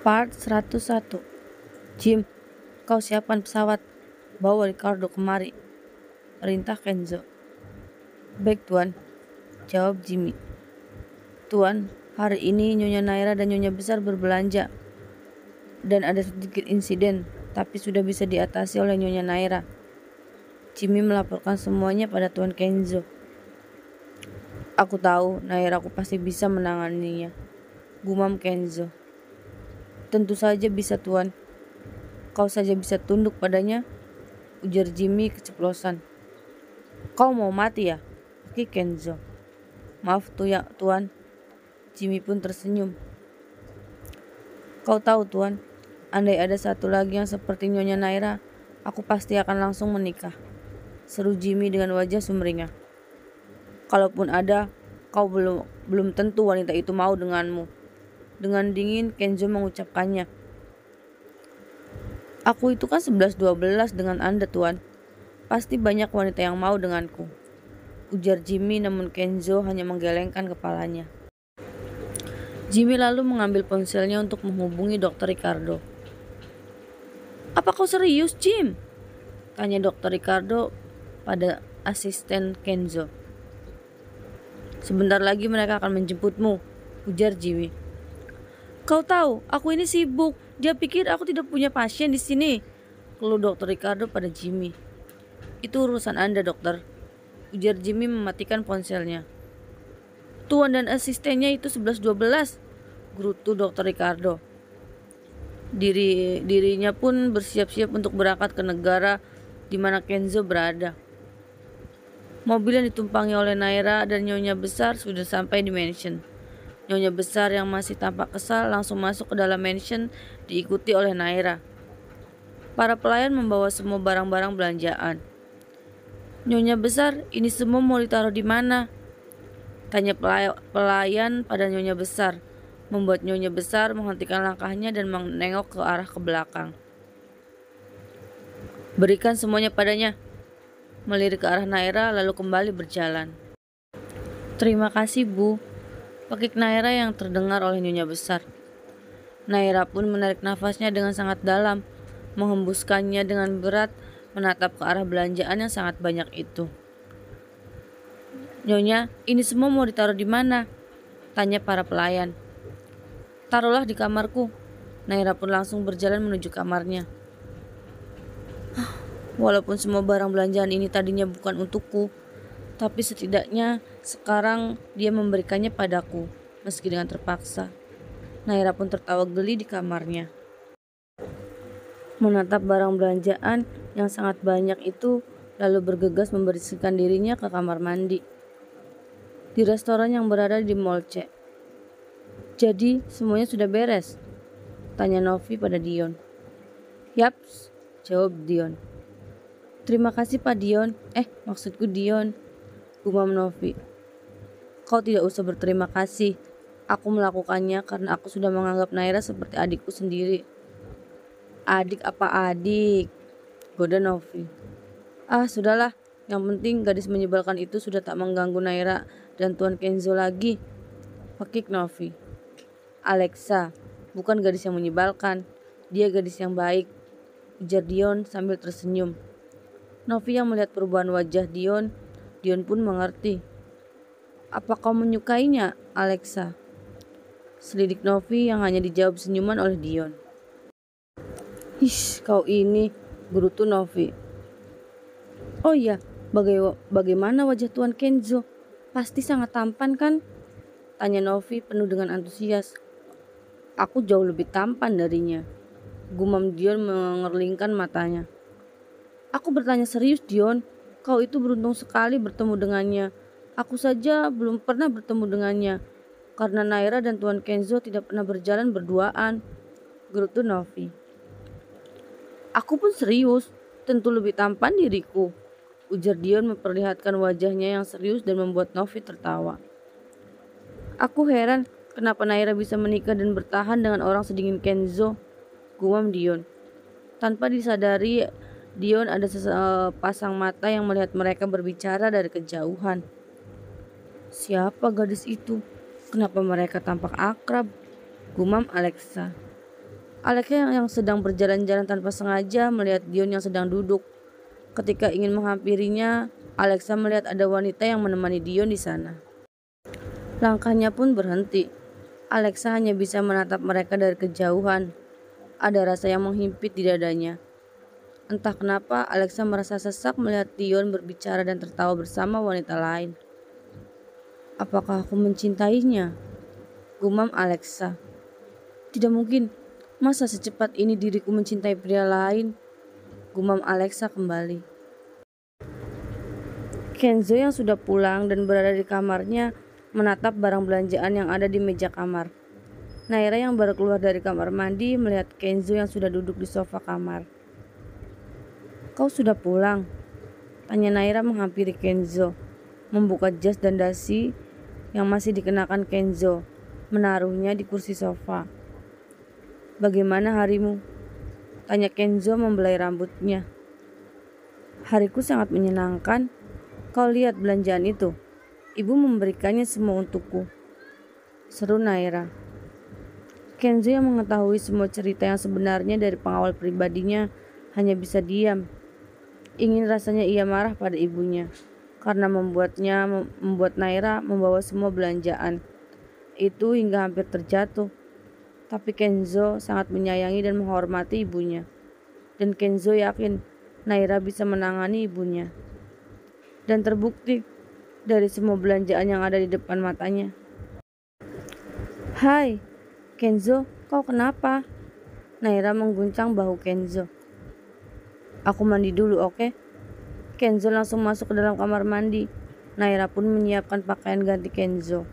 Part 101. Jim, kau siapkan pesawat. Bawa Ricardo kemari. Perintah Kenzo. Baik tuan, jawab Jimmy. Tuan, hari ini Nyonya Naira dan Nyonya Besar berbelanja. Dan ada sedikit insiden, tapi sudah bisa diatasi oleh Nyonya Naira. Jimmy melaporkan semuanya pada Tuan Kenzo. Aku tahu Naira aku pasti bisa menanganinya, gumam Kenzo. Tentu saja bisa tuan. Kau saja bisa tunduk padanya, ujar Jimmy keceplosan. Kau mau mati ya? Oke Kenzo. Maaf ya tuan. Jimmy pun tersenyum. Kau tahu tuan, andai ada satu lagi yang seperti Nyonya Naira, aku pasti akan langsung menikah, seru Jimmy dengan wajah sumringah. Kalaupun ada, kau belum tentu wanita itu mau denganmu. Dengan dingin Kenzo mengucapkannya. Aku itu kan 11-12 dengan Anda tuan. Pasti banyak wanita yang mau denganku, ujar Jimmy, namun Kenzo hanya menggelengkan kepalanya. Jimmy lalu mengambil ponselnya untuk menghubungi Dr. Ricardo. Apa kau serius, Jim? Tanya Dr. Ricardo pada asisten Kenzo. Sebentar lagi mereka akan menjemputmu, ujar Jimmy. Kau tahu, aku ini sibuk. Dia pikir aku tidak punya pasien di sini, keluh Dr. Ricardo pada Jimmy. Itu urusan Anda, dokter, ujar Jimmy mematikan ponselnya. Tuan dan asistennya itu 11-12, gerutu Dr. Ricardo. Dirinya pun bersiap-siap untuk berangkat ke negara di mana Kenzo berada. Mobil yang ditumpangi oleh Naira dan Nyonya Besar sudah sampai di mansion. Nyonya Besar yang masih tampak kesal langsung masuk ke dalam mansion diikuti oleh Naira. Para pelayan membawa semua barang-barang belanjaan. Nyonya Besar, ini semua mau ditaruh di mana? Tanya pelayan pada Nyonya Besar, membuat Nyonya Besar menghentikan langkahnya dan menengok ke arah ke belakang. Berikan semuanya padanya, melirik ke arah Naira lalu kembali berjalan. Terima kasih Bu, pakik Naira yang terdengar oleh Nyonya Besar. Naira pun menarik nafasnya dengan sangat dalam, menghembuskannya dengan berat, menatap ke arah belanjaan yang sangat banyak itu. Nyonya, ini semua mau ditaruh di mana? Tanya para pelayan. Taruhlah di kamarku. Naira pun langsung berjalan menuju kamarnya. Walaupun semua barang belanjaan ini tadinya bukan untukku, tapi setidaknya sekarang dia memberikannya padaku, meski dengan terpaksa. Naira pun tertawa geli di kamarnya. Menatap barang belanjaan yang sangat banyak itu, lalu bergegas membersihkan dirinya ke kamar mandi di restoran yang berada di Mall C. Jadi semuanya sudah beres? Tanya Novi pada Dion. Yaps, jawab Dion. Terima kasih Pak Dion. Maksudku Dion, gumam Novi. Kau tidak usah berterima kasih. Aku melakukannya karena aku sudah menganggap Naira seperti adikku sendiri. Adik apa adik? Goda Novi. Sudahlah. Yang penting gadis menyebalkan itu sudah tak mengganggu Naira dan Tuan Kenzo lagi, pakik Novi. Alexa, bukan gadis yang menyebalkan. Dia gadis yang baik, ujar Dion sambil tersenyum. Novi yang melihat perubahan wajah Dion pun mengerti. Apa kau menyukainya, Alexa? Selidik Novi yang hanya dijawab senyuman oleh Dion. Kau ini, gerutu Novi. Oh iya, bagaimana wajah Tuan Kenzo? Pasti sangat tampan kan? Tanya Novi penuh dengan antusias. Aku jauh lebih tampan darinya, gumam Dion mengerlingkan matanya. Aku bertanya serius Dion, kau itu beruntung sekali bertemu dengannya. Aku saja belum pernah bertemu dengannya, karena Naira dan Tuan Kenzo tidak pernah berjalan berduaan, gerutu Novi. Aku pun serius, tentu lebih tampan diriku, ujar Dion memperlihatkan wajahnya yang serius dan membuat Novi tertawa. Aku heran kenapa Naira bisa menikah dan bertahan dengan orang sedingin Kenzo, gumam Dion. Tanpa disadari, Dion ada sepasang mata yang melihat mereka berbicara dari kejauhan. Siapa gadis itu? Kenapa mereka tampak akrab? Gumam Alexa. Alexa yang sedang berjalan-jalan tanpa sengaja melihat Dion yang sedang duduk. Ketika ingin menghampirinya, Alexa melihat ada wanita yang menemani Dion di sana. Langkahnya pun berhenti. Alexa hanya bisa menatap mereka dari kejauhan. Ada rasa yang menghimpit di dadanya. Entah kenapa Alexa merasa sesak melihat Dion berbicara dan tertawa bersama wanita lain. Apakah aku mencintainya? Gumam Alexa. Tidak mungkin, masa secepat ini diriku mencintai pria lain? Gumam Alexa kembali. Kenzo yang sudah pulang dan berada di kamarnya menatap barang belanjaan yang ada di meja kamar. Naira yang baru keluar dari kamar mandi melihat Kenzo yang sudah duduk di sofa kamar. Kau sudah pulang? Tanya Naira menghampiri Kenzo, membuka jas dan dasi yang masih dikenakan Kenzo, menaruhnya di kursi sofa. Bagaimana harimu? Tanya Kenzo membelai rambutnya. Hariku sangat menyenangkan. Kau lihat belanjaan itu? Ibu memberikannya semua untukku. Seru Naira. Kenzo yang mengetahui semua cerita yang sebenarnya dari pengawal pribadinya hanya bisa diam. Ingin rasanya ia marah pada ibunya karena membuat Naira membawa semua belanjaan itu hingga hampir terjatuh. Tapi Kenzo sangat menyayangi dan menghormati ibunya. Dan Kenzo yakin Naira bisa menangani ibunya. Dan terbukti dari semua belanjaan yang ada di depan matanya. Hai, Kenzo, kau kenapa? Naira mengguncang bahu Kenzo. Aku mandi dulu, oke? Kenzo langsung masuk ke dalam kamar mandi. Naira pun menyiapkan pakaian ganti Kenzo.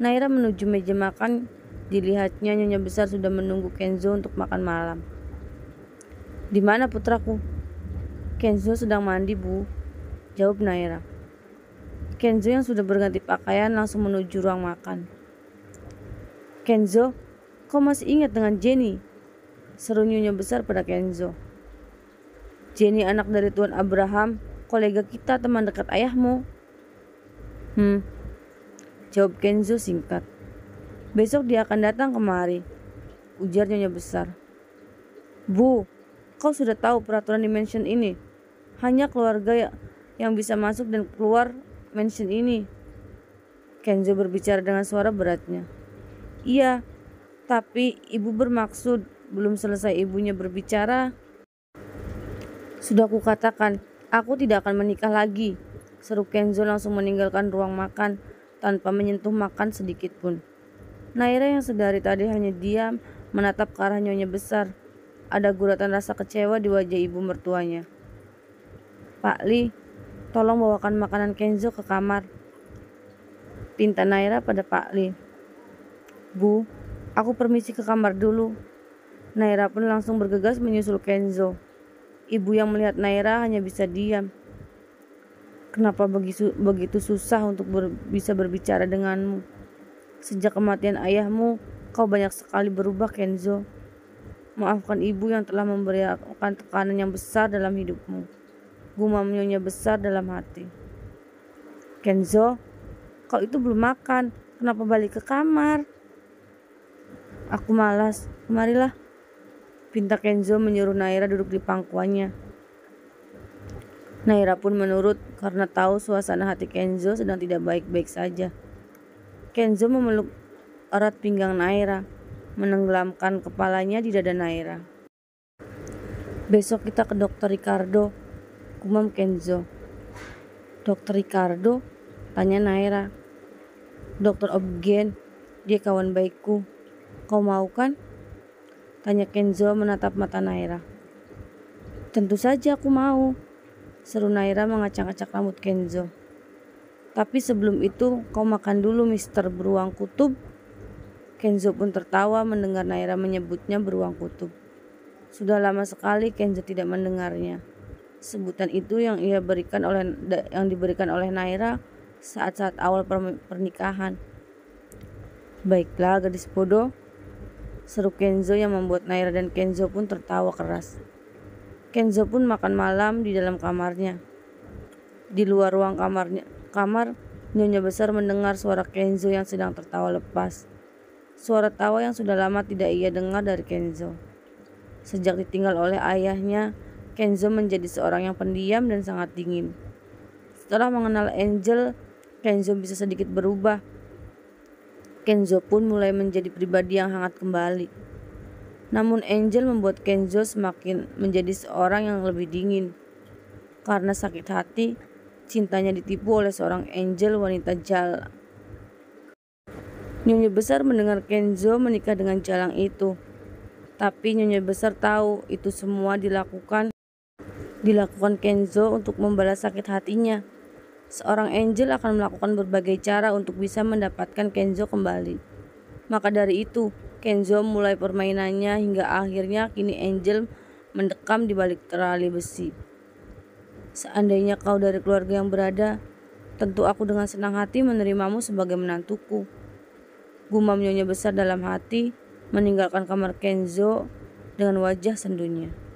Naira menuju meja makan. Dilihatnya nyonya besar sudah menunggu Kenzo untuk makan malam. Di mana putraku? Kenzo sedang mandi, Bu. Jawab Naira. Kenzo yang sudah berganti pakaian langsung menuju ruang makan. Kenzo, kau masih ingat dengan Jenny? Seru nyonya besar pada Kenzo. Jenny anak dari Tuan Abraham, kolega kita, teman dekat ayahmu. Jawab Kenzo singkat. Besok dia akan datang kemari, ujar nyonya besar. Bu, kau sudah tahu peraturan di mansion ini. Hanya keluarga yang bisa masuk dan keluar mansion ini. Kenzo berbicara dengan suara beratnya. Iya, tapi ibu bermaksud. Belum selesai ibunya berbicara. Sudah kukatakan, aku tidak akan menikah lagi. Seru Kenzo langsung meninggalkan ruang makan tanpa menyentuh makan sedikit pun. Naira yang sedari tadi hanya diam menatap ke arah nyonya besar. Ada guratan rasa kecewa di wajah ibu mertuanya. Pak Li, tolong bawakan makanan Kenzo ke kamar. Pinta Naira pada Pak Li. Bu, aku permisi ke kamar dulu. Naira pun langsung bergegas menyusul Kenzo. Ibu yang melihat Naira hanya bisa diam. Kenapa begitu susah untuk bisa berbicara denganmu? Sejak kematian ayahmu, kau banyak sekali berubah, Kenzo. Maafkan ibu yang telah memberikan tekanan yang besar dalam hidupmu. Gumam nyonya besar dalam hati. Kenzo, kau itu belum makan. Kenapa balik ke kamar? Aku malas. Kemarilah. Pinta Kenzo menyuruh Naira duduk di pangkuannya. Naira pun menurut karena tahu suasana hati Kenzo sedang tidak baik-baik saja. Kenzo memeluk erat pinggang Naira, menenggelamkan kepalanya di dada Naira. Besok kita ke Dokter Ricardo, gumam Kenzo. Dokter Ricardo? Tanya Naira. Dokter Obgen, dia kawan baikku. Kau mau kan? Tanya Kenzo menatap mata Naira. Tentu saja aku mau. Seru Naira mengacak-acak rambut Kenzo. Tapi sebelum itu kau makan dulu Mister Beruang Kutub. Kenzo pun tertawa mendengar Naira menyebutnya Beruang Kutub. Sudah lama sekali Kenzo tidak mendengarnya. Sebutan itu yang diberikan oleh Naira saat-saat awal pernikahan. Baiklah gadis bodoh, seru Kenzo yang membuat Naira dan Kenzo pun tertawa keras. Kenzo pun makan malam di dalam kamarnya. Di luar ruang kamar, nyonya besar mendengar suara Kenzo yang sedang tertawa lepas. Suara tawa yang sudah lama tidak ia dengar dari Kenzo. Sejak ditinggal oleh ayahnya, Kenzo menjadi seorang yang pendiam dan sangat dingin. Setelah mengenal Angel, Kenzo bisa sedikit berubah. Kenzo pun mulai menjadi pribadi yang hangat kembali. Namun Angel membuat Kenzo semakin menjadi seorang yang lebih dingin. Karena sakit hati, cintanya ditipu oleh seorang Angel wanita jalang. Nyonya besar mendengar Kenzo menikah dengan jalang itu. Tapi Nyonya besar tahu itu semua dilakukan Kenzo untuk membalas sakit hatinya. Seorang Angel akan melakukan berbagai cara untuk bisa mendapatkan Kenzo kembali. Maka dari itu, Kenzo mulai permainannya hingga akhirnya kini Angel mendekam di balik terali besi. Seandainya kau dari keluarga yang berada, tentu aku dengan senang hati menerimamu sebagai menantuku. Gumam Nyonya besar dalam hati, meninggalkan kamar Kenzo dengan wajah sendunya.